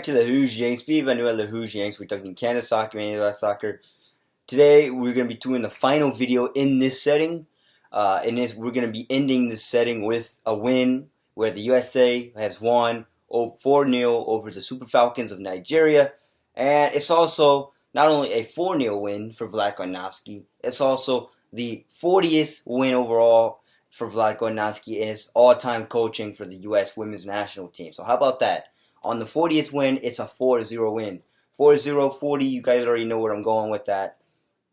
to the Who's Yanks. Bienvenue à the Who's Yanks. We're talking Canada soccer and US soccer. Today we're going to be doing the final video in this setting. We're going to be ending this setting with a win where the USA has won 4-0 over the Super Falcons of Nigeria. And it's also not only a 4-0 win for Andonovski, it's also the 40th win overall for Andonovski in his all-time coaching for the US women's national team. So how about that? On the 40th win, it's a 4-0 win. 4-0, 40, you guys already know where I'm going with that.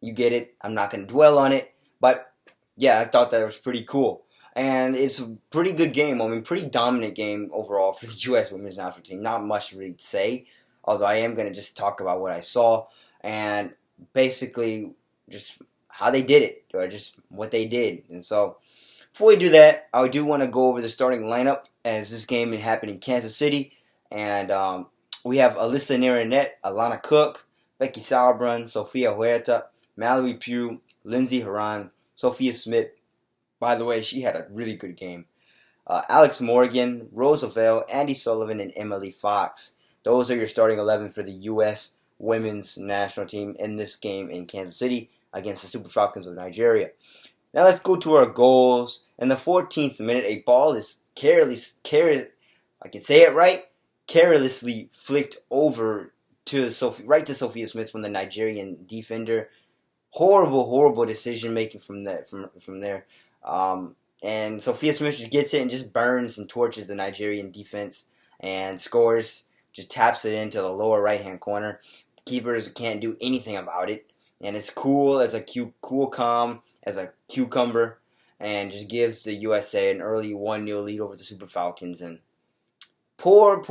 You get it. I'm not going to dwell on it. But, yeah, I thought that was pretty cool. And it's a pretty good game. I mean, pretty dominant game overall for the U.S. women's national team. Not much really to say. Although I am going to just talk about what I saw. And basically, just how they did it. Or just what they did. And so, before we do that, I do want to go over the starting lineup. As this game happened in Kansas City. And we have Alyssa Naranet, Alana Cook, Becky Sauerbrunn, Sofia Huerta, Mallory Pugh, Lindsey Horan, Sophia Smith. By the way, she had a really good game. Alex Morgan, Rose Lavelle, Andy Sullivan, and Emily Fox. Those are your starting 11 for the U.S. women's national team in this game in Kansas City against the Super Falcons of Nigeria. Now let's go to our goals. In the 14th minute, a ball is carelessly flicked over to Sophia Smith from the Nigerian defender. Horrible decision making from there. And Sophia Smith just gets it and just burns and torches the Nigerian defense and scores. Just taps it into the lower right hand corner. Keepers can't do anything about it, and it's cool as calm as a cucumber, and just gives the USA an early 1-0 lead over the Super Falcons. And poor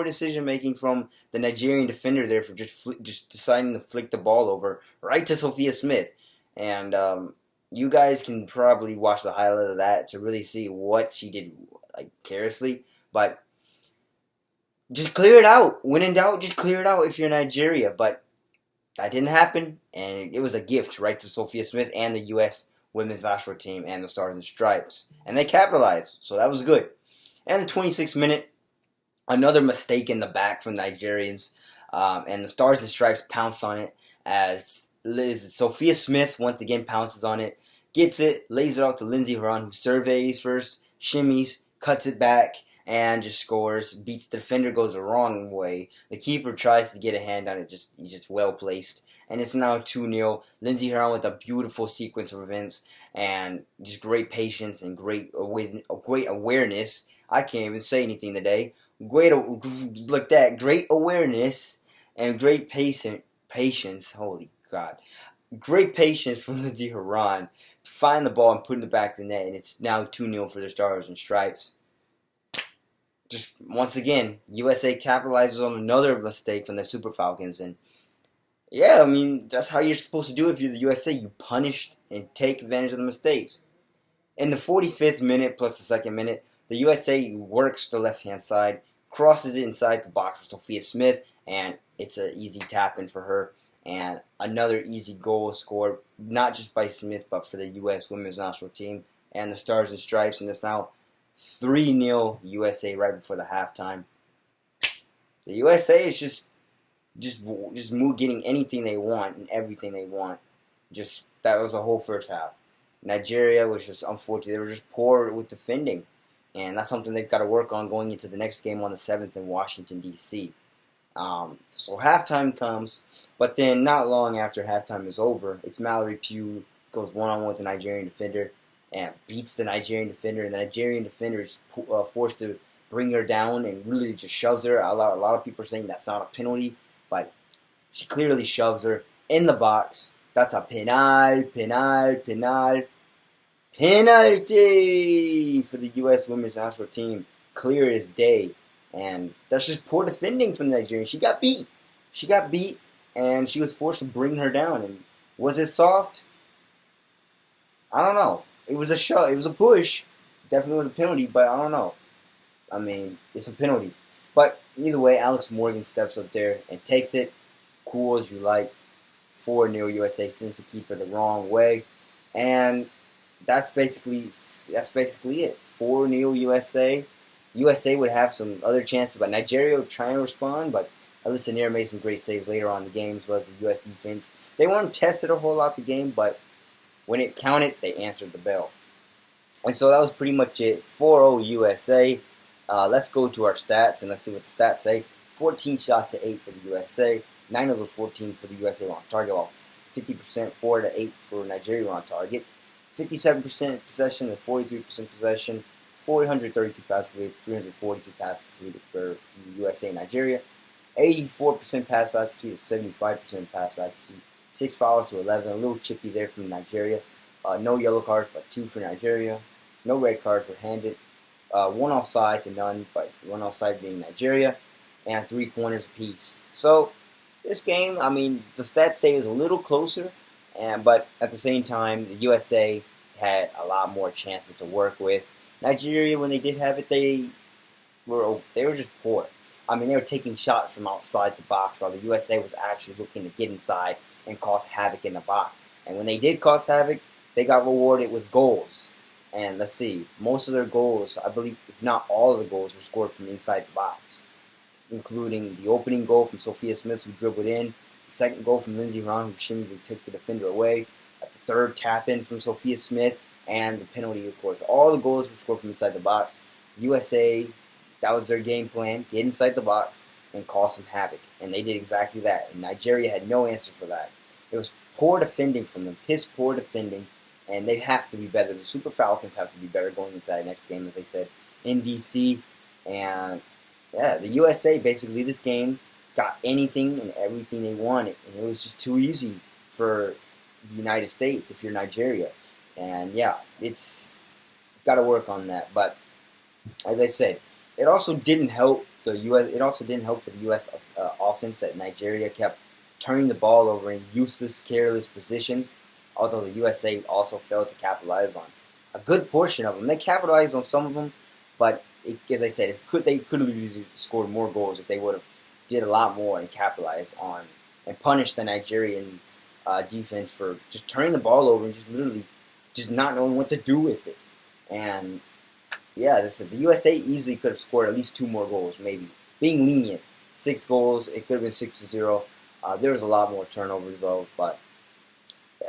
decision making from the Nigerian defender there for just deciding to flick the ball over right to Sophia Smith. And you guys can probably watch the highlight of that to really see what she did carelessly. But just clear it out. When in doubt, just clear it out if you're Nigeria. But that didn't happen, and it was a gift right to Sophia Smith and the U.S. women's national team and the Stars and Stripes. And they capitalized, so that was good. And the 26th minute, another mistake in the back from the Nigerians. And the Stars and Stripes pounced on it as Sophia Smith once again pounces on it. Gets it, lays it out to Lindsey Horan, who surveys first, shimmies, cuts it back, and just scores. Beats the defender, goes the wrong way. The keeper tries to get a hand on it, he's just well placed. And it's now 2-0. Lindsey Horan with a beautiful sequence of events and just great patience and great awareness. I can't even say anything today. Great awareness and great patience. Holy God. Great patience from Lindsey Horan to find the ball and put it in the back of the net. And it's now 2-0 for the Stars and Stripes. Just once again, USA capitalizes on another mistake from the Super Falcons. And yeah, I mean, that's how you're supposed to do it if you're the USA. You punish and take advantage of the mistakes. In the 45th minute plus the second minute, the USA works the left-hand side, crosses it inside the box for Sophia Smith, and it's an easy tap-in for her. And another easy goal scored, not just by Smith, but for the U.S. women's national team and the Stars and Stripes. And it's now 3-0 USA right before the halftime. The USA is just getting anything they want and everything they want. That was the whole first half. Nigeria was just unfortunate. They were just poor with defending. And that's something they've got to work on going into the next game on the 7th in Washington, D.C. So halftime comes, but then not long after halftime is over, it's Mallory Pugh goes one-on-one with the Nigerian defender and beats the Nigerian defender. And the Nigerian defender is forced to bring her down and really just shoves her. A lot of people are saying that's not a penalty, but she clearly shoves her in the box. That's a penalty for the U.S. women's national team, clear as day. And that's just poor defending from the Nigerians. She got beat, and she was forced to bring her down. And was it soft? I don't know. It was a shove. It was a push. Definitely was a penalty, but I don't know. I mean, it's a penalty. But either way, Alex Morgan steps up there and takes it. Cool as you like. 4-0 USA, sends the keeper the wrong way. And that's basically it. 4-0 USA. USA would have some other chances, but Nigeria would try and respond, but Alisson made some great saves later on in the game as well as the U.S. defense. They weren't tested a whole lot the game, but when it counted, they answered the bell. And so that was pretty much it. 4-0 USA. Let's go to our stats, and let's see what the stats say. 14 shots to 8 for the USA. 9 of those 14 for the USA were on target, while 50%, 4 to 8 for Nigeria were on target. 57% possession and 43% possession. 432 passes completed, 342 passes completed for USA and Nigeria. 84% pass accuracy to 75% pass accuracy. 6 fouls to 11. A little chippy there from Nigeria. No yellow cards, but 2 for Nigeria. No red cards were handed. 1 offside to none, but 1 offside being Nigeria. And 3 corners apiece. So, this game, I mean, the stats say it was a little closer, but at the same time, the USA had a lot more chances to work with. Nigeria, when they did have it, they were just poor. I mean, they were taking shots from outside the box, while the USA was actually looking to get inside and cause havoc in the box. And when they did cause havoc, they got rewarded with goals. And let's see, most of their goals, I believe, if not all of the goals, were scored from inside the box, including the opening goal from Sophia Smith, who dribbled in, the second goal from Lindsey Ron, who shimmies and took the defender away, the third tap-in from Sophia Smith, and the penalty, of course. All the goals were scored from inside the box. USA, that was their game plan, get inside the box and cause some havoc. And they did exactly that. And Nigeria had no answer for that. It was poor defending from them, piss poor defending, and they have to be better. The Super Falcons have to be better going into that next game, as I said, in D.C. And yeah, the USA, basically, this game got anything and everything they wanted. And it was just too easy for the United States if you're Nigeria. And yeah, it's got to work on that. But as I said, it also didn't help the U.S. It also didn't help for the U.S. Offense that Nigeria kept turning the ball over in useless, careless positions. Although the USA also failed to capitalize on a good portion of them. They capitalized on some of them, but as I said, they could have scored more goals if they would have did a lot more and capitalized on and punished the Nigerian defense for just turning the ball over and just literally just not knowing what to do with it. And yeah, the USA easily could have scored at least 2 more goals, maybe. Being lenient, 6 goals, it could have been 6-0. There was a lot more turnovers though, but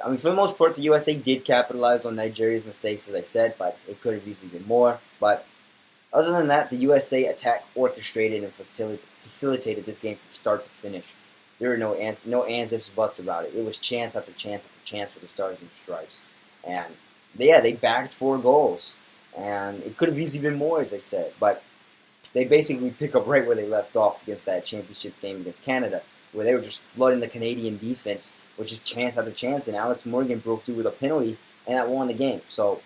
I mean, for the most part, the USA did capitalize on Nigeria's mistakes, as I said, but it could have easily been more. But other than that, the USA attack orchestrated and facilitated this game from start to finish. There were no ands, ifs, buts about it. It was chance after chance after chance for the Stars and Stripes. And they bagged 4 goals. And it could have easily been more, as I said. But they basically pick up right where they left off against that championship game against Canada, where they were just flooding the Canadian defense with just chance after chance, and Alex Morgan broke through with a penalty, and that won the game. So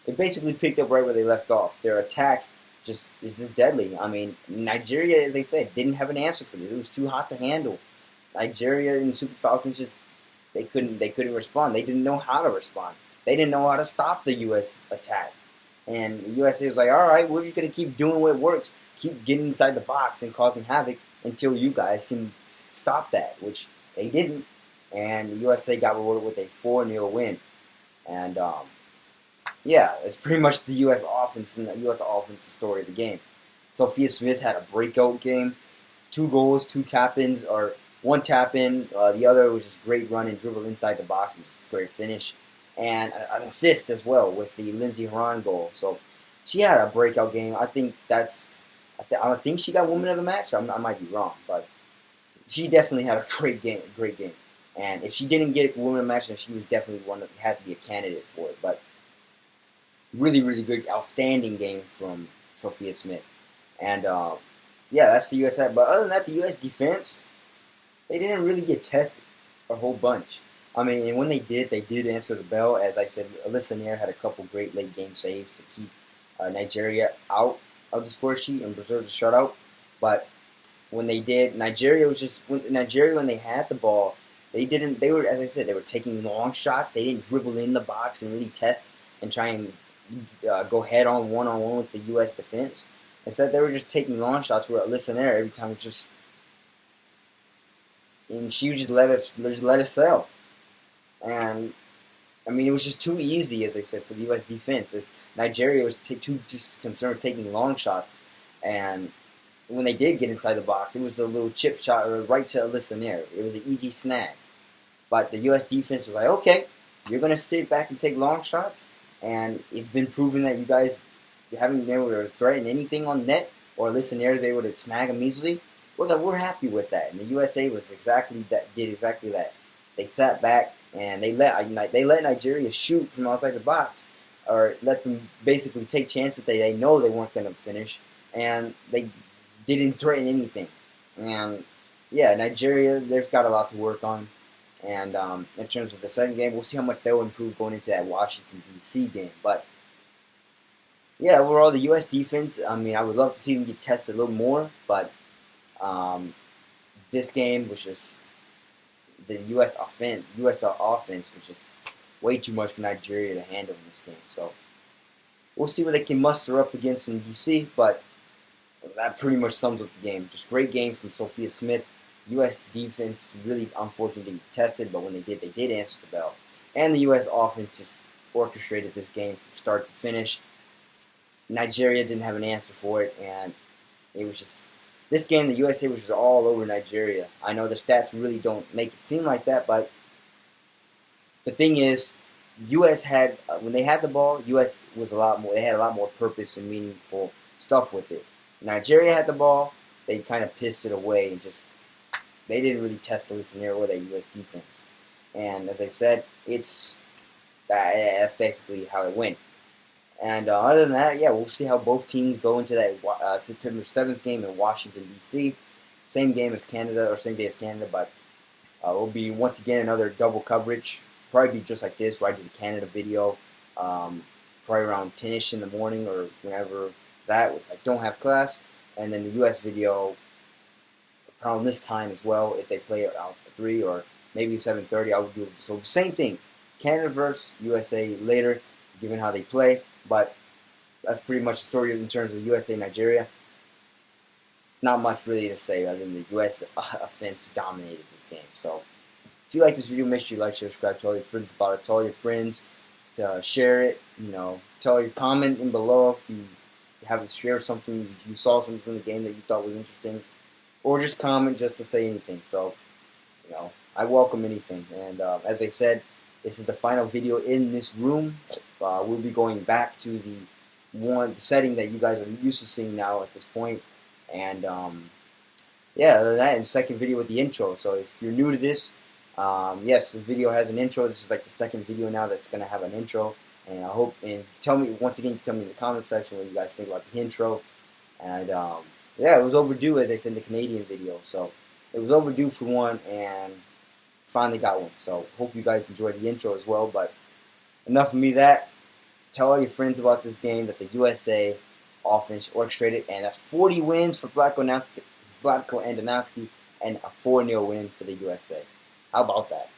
it basically picked up right where they left off. Their attack is just deadly. I mean, Nigeria, as I said, didn't have an answer for this. It was too hot to handle. Nigeria and the Super Falcons they couldn't respond. They didn't know how to respond. They didn't know how to stop the U.S. attack. And the USA was like, all right, we're just going to keep doing what works, keep getting inside the box and causing havoc until you guys can stop that, which they didn't. And the USA got rewarded with a 4-0 win. And, yeah, it's pretty much the U.S. offense and the U.S. offensive story of the game. Sophia Smith had a breakout game. 2 goals, 2 tap-ins, or 1 tap-in. The other was just great run and dribble inside the box and just great finish. And an assist as well with the Lindsey Horan goal. So she had a breakout game. I think I think she got Woman of the Match. I might be wrong, but she definitely had a great game. And if she didn't get Woman of the Match, then she was definitely one that had to be a candidate for it. But really, really good, outstanding game from Sophia Smith. And yeah, that's the U.S. But other than that, the U.S. defense, they didn't really get tested a whole bunch. I mean, and when they did answer the bell. As I said, Alisson had a couple great late game saves to keep Nigeria out of the score sheet and preserve the shutout. But when they did, Nigeria when they had the ball, they were, as I said, they were taking long shots. They didn't dribble in the box and really test and try and go head on one-on-one with the U.S. defense. Instead, they were just taking long shots where Alisson every time was just, and she would just let it sail. And I mean, it was just too easy, as I said, for the U.S. defense. Nigeria was too just concerned with taking long shots And when they did get inside the box, it was a little chip shot or right to Listener. It was an easy snag. But the U.S. defense was like, okay, you're going to sit back and take long shots, and it's been proven that you guys haven't been able to threaten anything on net, or Listener is able to snag them easily. We're happy with that. And the USA was did exactly that. They sat back and they let Nigeria shoot from outside the box, or let them basically take chances that they know they weren't going to finish, and they didn't threaten anything. And yeah, Nigeria, they've got a lot to work on. And in terms of the second game, we'll see how much they'll improve going into that Washington, D.C. game. But yeah, overall, the U.S. defense, I mean, I would love to see them get tested a little more. But this game was just the U.S. offense was just way too much for Nigeria to handle in this game. So we'll see what they can muster up against in D.C. But that pretty much sums up the game. Just great game from Sophia Smith. U.S. defense really unfortunately tested, but when they did answer the bell. And the U.S. offense just orchestrated this game from start to finish. Nigeria didn't have an answer for it, and it was just this game. The USA was just all over Nigeria. I know the stats really don't make it seem like that, but the thing is, U.S. had when they had the ball, U.S. was a lot more. They had a lot more purpose and meaningful stuff with it. Nigeria had the ball, they kind of pissed it away and just. They didn't really test the listener or that U.S. defense. And as I said, that's basically how it went. And other than that, yeah, we'll see how both teams go into that September 7th game in Washington, D.C. Same game as Canada, or same day as Canada, but it will be, once again, another double coverage. Probably be just like this, where I did a Canada video, probably around 10-ish in the morning or whenever that, if I don't have class. And then the U.S. video around this time as well, if they play around 3 or maybe 7:30, I would do it. So same thing, Canada versus USA later, given how they play. But that's pretty much the story in terms of USA Nigeria. Not much really to say other than the U.S. offense dominated this game. So if you like this video, make sure you like, share, subscribe, tell your friends about it, tell your friends to share it. Tell your comment in below if you have to share something, if you saw something from the game that you thought was interesting. Or just comment just to say anything. So, I welcome anything. And as I said, this is the final video in this room. We'll be going back to the setting that you guys are used to seeing now at this point. And yeah, other than that, and second video with the intro. So if you're new to this, yes, the video has an intro. This is like the second video now that's going to have an intro. And I hope, and tell me, once again, tell me in the comment section what you guys think about the intro. And yeah, it was overdue, as I said in the Canadian video. So it was overdue for one, and finally got one. So hope you guys enjoyed the intro as well. But enough of me that. Tell all your friends about this game that the USA offense orchestrated, and that's 40 wins for Vlatko Andonovski and a 4-0 win for the USA. How about that?